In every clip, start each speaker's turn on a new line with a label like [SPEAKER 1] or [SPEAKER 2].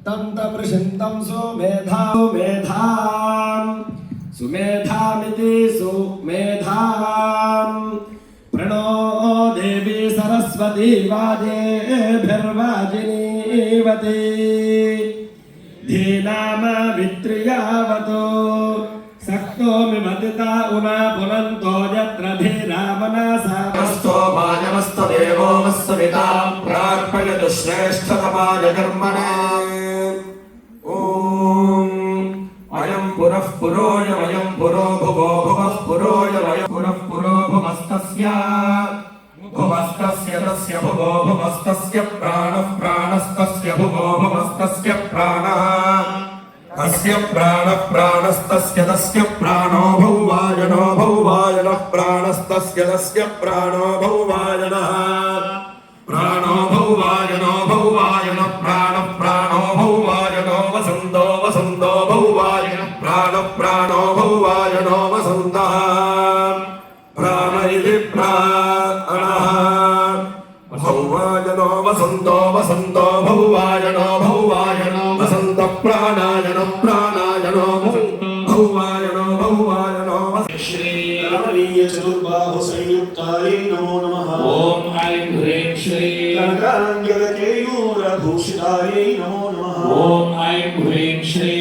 [SPEAKER 1] तं तमृषन्तं सुमेधां सुमेधामिति सुमेधां प्रणो देवी सरस्वती वाजेभिर्वाजिनीवती धीनाम वित्रियावतो सक्तोमि मदिता उमा पुनन्तो यत्र धीरामनासा
[SPEAKER 2] मस्तो मायमस्तो देवो मस्सविता प्रार्पयतु श्रेष्ठतमाय कर्मणे अयं पुरः पुरोयमयं पुरो भुवो भुवः पुरोयमयं पुरः पुरो भुवस्तस्य भुवस्तस्य तस्य भुवो भुवस्तस्य प्राणः प्राणस्तस्य भुवो भुवस्तस्य प्राणः तस्य प्राणः प्राणस्तस्य तस्य प्राणो भौवायनो भौवायनः प्राणस्तस्य तस्य प्राणो भौवायनः प्राणो भौवायनो भौवायनः प्राणः प्राणो भौवायनो वसन्तो वसन्तो भौवायनः प्राणः प्राणो भौवायनो वसन्तः प्राण इति प्राणः भौवायनो वसन्तो वसन्तो भौवायनो भौवायनो वसन्त प्राणायनो प्राणायनो भौवायनो भौवायनो
[SPEAKER 1] श्री रमणीय चतुर्बाहु संयुक्ताय नमो नमः।
[SPEAKER 3] ओम ऐं ह्रीं श्री
[SPEAKER 1] कनकांगदकेयूरभूषिताय नमो नमः।
[SPEAKER 3] ओम ऐं ह्रीं श्री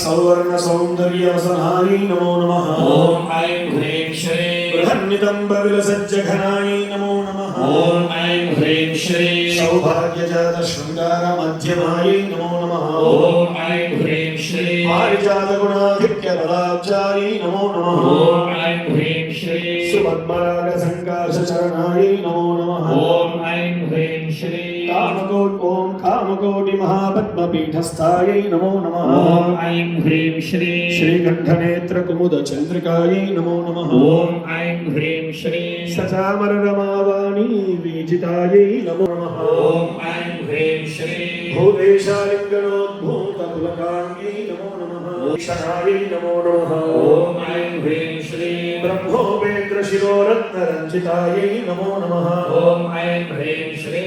[SPEAKER 1] सौवर्ण सौंदर्यवसनाय नमो नमः।
[SPEAKER 3] ओम ऐं ह्रीं श्री
[SPEAKER 1] बृहन्नितंब विलसज्जघनाय नमो नमः।
[SPEAKER 3] ओम ऐं ह्रीं श्री
[SPEAKER 1] सौभाग्यजात शृंगार मध्यमाय नमो नमः।
[SPEAKER 3] ओम ऐं ह्रीं श्री
[SPEAKER 1] पारिजात गुणाधिक्य बलाब्जाय नमो नमः।
[SPEAKER 3] ओम ऐं ह्रीं श्री
[SPEAKER 1] सुपद्मराग संकाश चरणाय नमो नमः।
[SPEAKER 3] ओम ऐं ह्रीं श्री
[SPEAKER 1] कामकोटि महापद्मपीठस्थाय नमो नमः।
[SPEAKER 3] ओम ऐं ह्रीं श्री
[SPEAKER 1] श्रीकंठनेत्र कुमुद चंद्रिकाय नमो नमः।
[SPEAKER 3] ओम ऐं ह्रीं श्री
[SPEAKER 1] सचामर रमावाणी वीजिताय नमो नमः।
[SPEAKER 3] ओम ऐं ह्रीं श्री
[SPEAKER 1] भूदेशालिंगनोद्भूत पुलकांगी नमो नमः। ईशानाय नमो नमः।
[SPEAKER 3] ओम ऐं ह्रीं श्री
[SPEAKER 1] ब्रह्मोपेन्द्र शिरोरत्न रंजिताय नमो नमः।
[SPEAKER 3] ओम ऐं ह्रीं श्री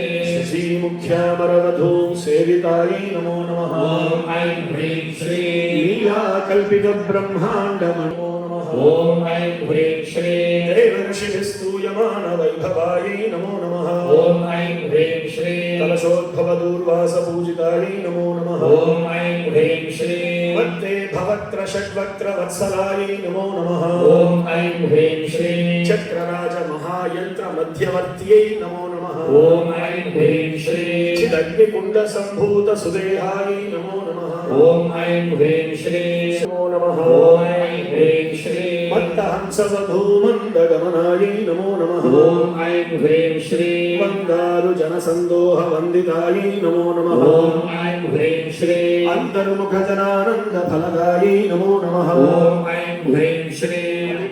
[SPEAKER 1] श्री मुख्यामरवधू सेविताय नमो नमः।
[SPEAKER 3] ओम ऐं ह्रीं श्री
[SPEAKER 1] लीला कल्पित ब्रह्मांड नमो नमः।
[SPEAKER 3] ओम ऐं ह्रीं श्री
[SPEAKER 1] देवर्षिभिस्तूयमान वैभवाय नमो नमः।
[SPEAKER 3] ओम ऐं ह्रीं श्री
[SPEAKER 1] कलशोद्भव दूर्वास पूजिताय नमो नमः।
[SPEAKER 3] ओम ऐं ह्रीं श्री
[SPEAKER 1] वन्दे भवक्त्र षड्वक्त्र वत्सलाय नमो नमः।
[SPEAKER 3] ओम ऐं ह्रीं श्री
[SPEAKER 1] चक्रराज महायंत्र मध्यवर्त्यै नमो नमः।
[SPEAKER 3] ओम ऐं ह्रीं श्री
[SPEAKER 1] चिदग्निकुण्ड सम्भूत सुदेहाय नमो नमः।
[SPEAKER 3] ओम ऐं ह्रीं श्री
[SPEAKER 1] नमो नमः।
[SPEAKER 3] ओम ऐं ह्रीं श्री
[SPEAKER 1] मत्तहंस वधूमन्दगमनाय नमो नमः।
[SPEAKER 3] ओम ऐं ह्रीं श्री
[SPEAKER 1] वन्दारु जनसन्दोह वन्दिताय नमो नमः।
[SPEAKER 3] ओम ऐं ह्रीं श्री
[SPEAKER 1] अन्तर्मुख जनानन्द फलदाय नमो नमः।
[SPEAKER 3] ओम ऐं ह्रीं श्री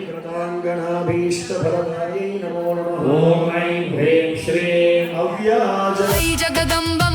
[SPEAKER 1] कृताङ्गनाभीष्ट फलदाय नमो नमः।
[SPEAKER 3] ओम ऐं ह्रीं श्री
[SPEAKER 1] अव्याज
[SPEAKER 4] जगदम्बा